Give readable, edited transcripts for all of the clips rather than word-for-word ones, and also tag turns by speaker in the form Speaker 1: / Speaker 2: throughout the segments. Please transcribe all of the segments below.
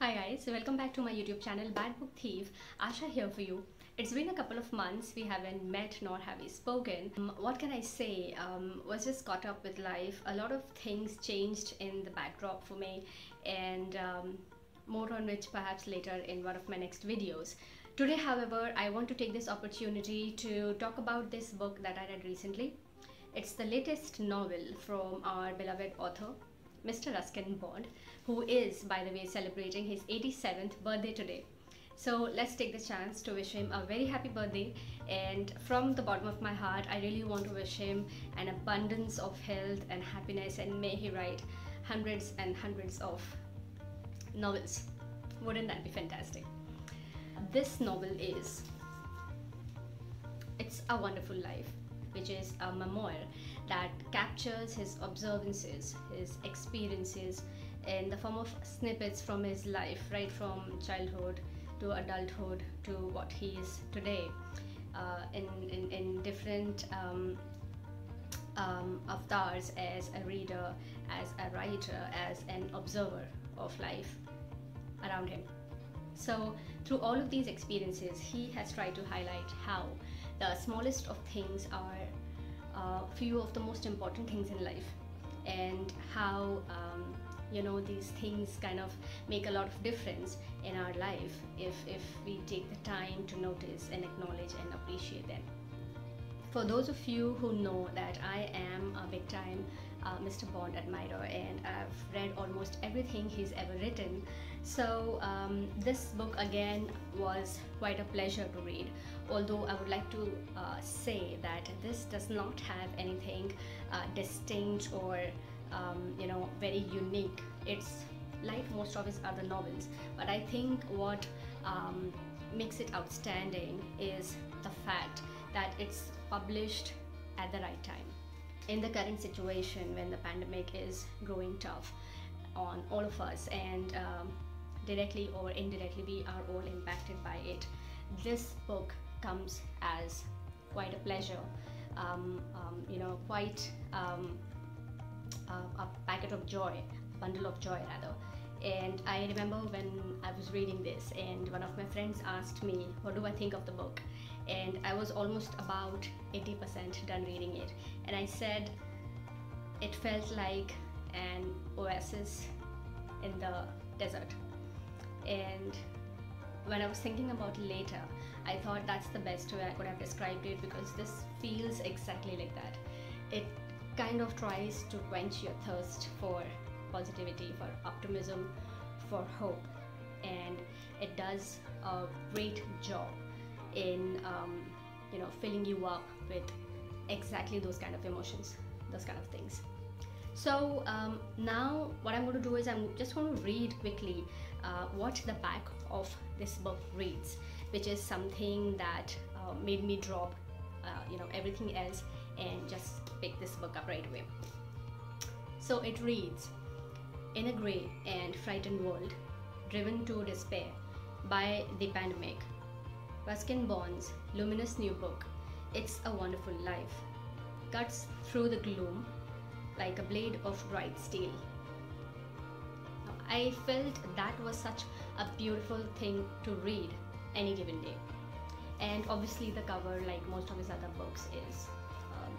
Speaker 1: Hi guys, welcome back to my YouTube channel BadBookthief. Asha here for you. It's been a couple of months, we haven't met nor have we spoken. What can I say? Was just caught up with life. A lot of things changed in the backdrop for me, and more on which perhaps later in one of my next videos. Today, however, I want to take this opportunity to talk about this book that I read recently. It's the latest novel from our beloved author, Mr. Ruskin Bond, who is, by the way, celebrating his 87th birthday today. So let's take the chance to wish him a very happy birthday, and from the bottom of my heart, I really want to wish him an abundance of health and happiness, and may he write hundreds and hundreds of novels. Wouldn't that be fantastic? This novel is It's a Wonderful Life, which is a memoir that captures his observances, his experiences in the form of snippets from his life, right from childhood to adulthood to what he is today, in different avatars, as a reader, as a writer, as an observer of life around him. So through all of these experiences, he has tried to highlight how the smallest of things are few of the most important things in life, and how these things kind of make a lot of difference in our life if we take the time to notice and acknowledge and appreciate them. For those of you who know that I am a big time Mr. Bond admirer, and I've read almost everything he's ever written, so this book again was quite a pleasure to read. Although I would like to say that this does not have anything distinct or very unique. It's like most of his other novels, but I think what makes it outstanding is the fact that it's published at the right time. In the current situation, when the pandemic is growing tough on all of us, and directly or indirectly we are all impacted by it, this book comes as quite a pleasure, quite a packet of joy, a bundle of joy rather. And I remember when I was reading this, and one of my friends asked me, what do I think of the book? And I was almost about 80% done reading it, and I said it felt like an oasis in the desert. And when I was thinking about it later, I thought that's the best way I could have described it, because this feels exactly like that. It kind of tries to quench your thirst for positivity, for optimism, for hope, and it does a great job in filling you up with exactly those kind of emotions, those kind of things. So now what I'm going to do is I'm just going to read quickly what the back of this book reads, which is something that made me drop everything else and just pick this book up right away. So it reads, in a grey and frightened world, driven to despair by the pandemic, Ruskin Bond's luminous new book, It's a Wonderful Life, cuts through the gloom like a blade of bright steel. I felt that was such a beautiful thing to read any given day. And obviously the cover, like most of his other books, is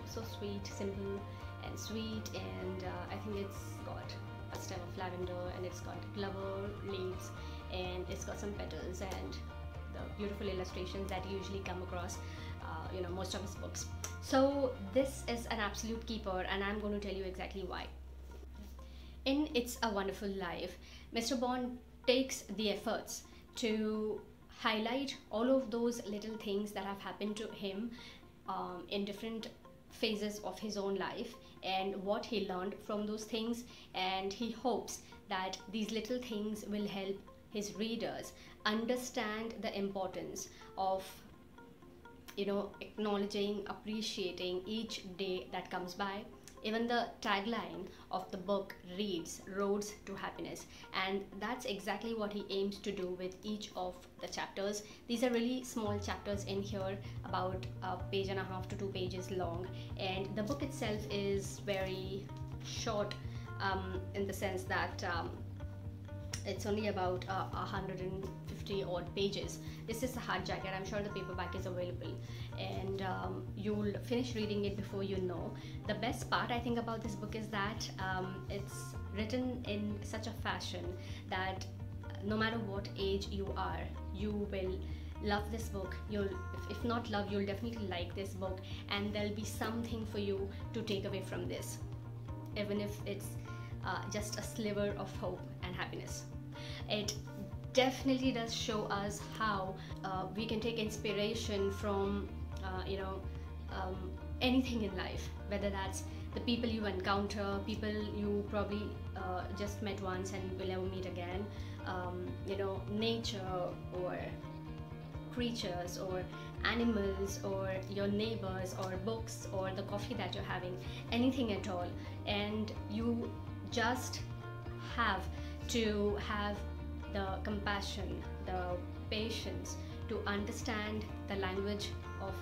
Speaker 1: so sweet, simple and sweet, and I think it's got a stem of lavender, and it's got clover leaves, and it's got some petals, and the beautiful illustrations that you usually come across most of his books. So this is an absolute keeper, and I'm going to tell you exactly why. In It's a Wonderful Life, Mr. Bond takes the efforts to highlight all of those little things that have happened to him in different phases of his own life, and what he learned from those things, and he hopes that these little things will help his readers understand the importance of acknowledging, appreciating each day that comes by. Even the tagline of the book reads Roads to Happiness, and that's exactly what he aims to do with each of the chapters. These are really small chapters in here, about a page and a half to 2 pages long, and the book itself is very short in the sense that It's only about 150 odd pages. This is a hardjacket. I'm sure the paperback is available, and you'll finish reading it before you know. The best part I think about this book is that it's written in such a fashion that no matter what age you are, you will love this book. If not love, you'll definitely like this book, and there'll be something for you to take away from this, even if it's just a sliver of hope and happiness. It definitely does show us how we can take inspiration from anything in life, whether that's the people you encounter, people you probably just met once and will never meet again, nature, or creatures, or animals, or your neighbors, or books, or the coffee that you're having, anything at all. And you just have to have the compassion, the patience to understand the language of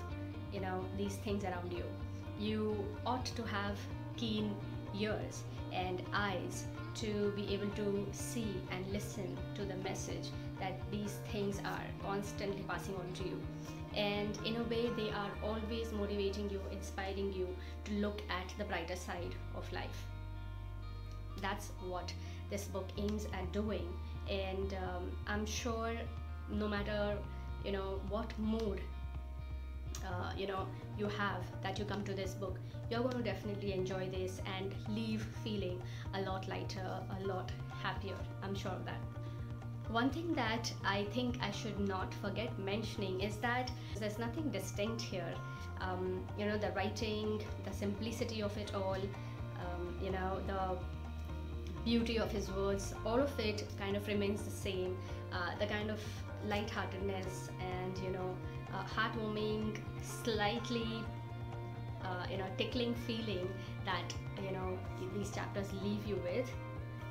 Speaker 1: these things around you. You ought to have keen ears and eyes to be able to see and listen to the message that these things are constantly passing on to you. And in a way, they are always motivating you, inspiring you to look at the brighter side of life. That's what this book aims at doing. And I'm sure no matter what mood you have, that you come to this book, you're going to definitely enjoy this and leave feeling a lot lighter, a lot happier. I'm sure of that. One thing that I think I should not forget mentioning is that there's nothing distinct here. The writing, the simplicity of it all, the beauty of his words, all of it kind of remains the same. The kind of lightheartedness and heartwarming, slightly tickling feeling that these chapters leave you with,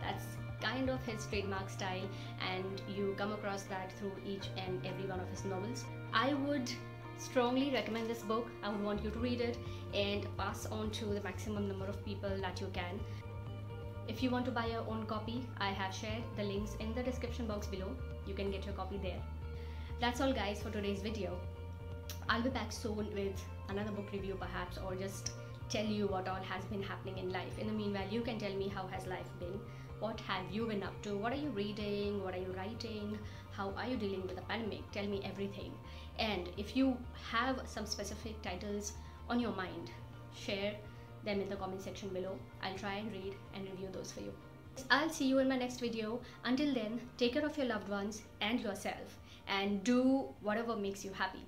Speaker 1: that's kind of his trademark style, and you come across that through each and every one of his novels. I would strongly recommend this book. I would want you to read it and pass on to the maximum number of people that you can. If you want to buy your own copy, I have shared the links in the description box below. You can get your copy there. That's all guys for today's video. I'll be back soon with another book review perhaps, or just tell you what all has been happening in life. In the meanwhile, you can tell me how has life been, what have you been up to, what are you reading, what are you writing, how are you dealing with the pandemic. Tell me everything. And if you have some specific titles on your mind, share them in the comment section below. I'll try and read and review those for you. I'll see you in my next video. Until then, take care of your loved ones and yourself, and do whatever makes you happy.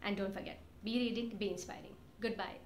Speaker 1: And don't forget, be reading, be inspiring. Goodbye.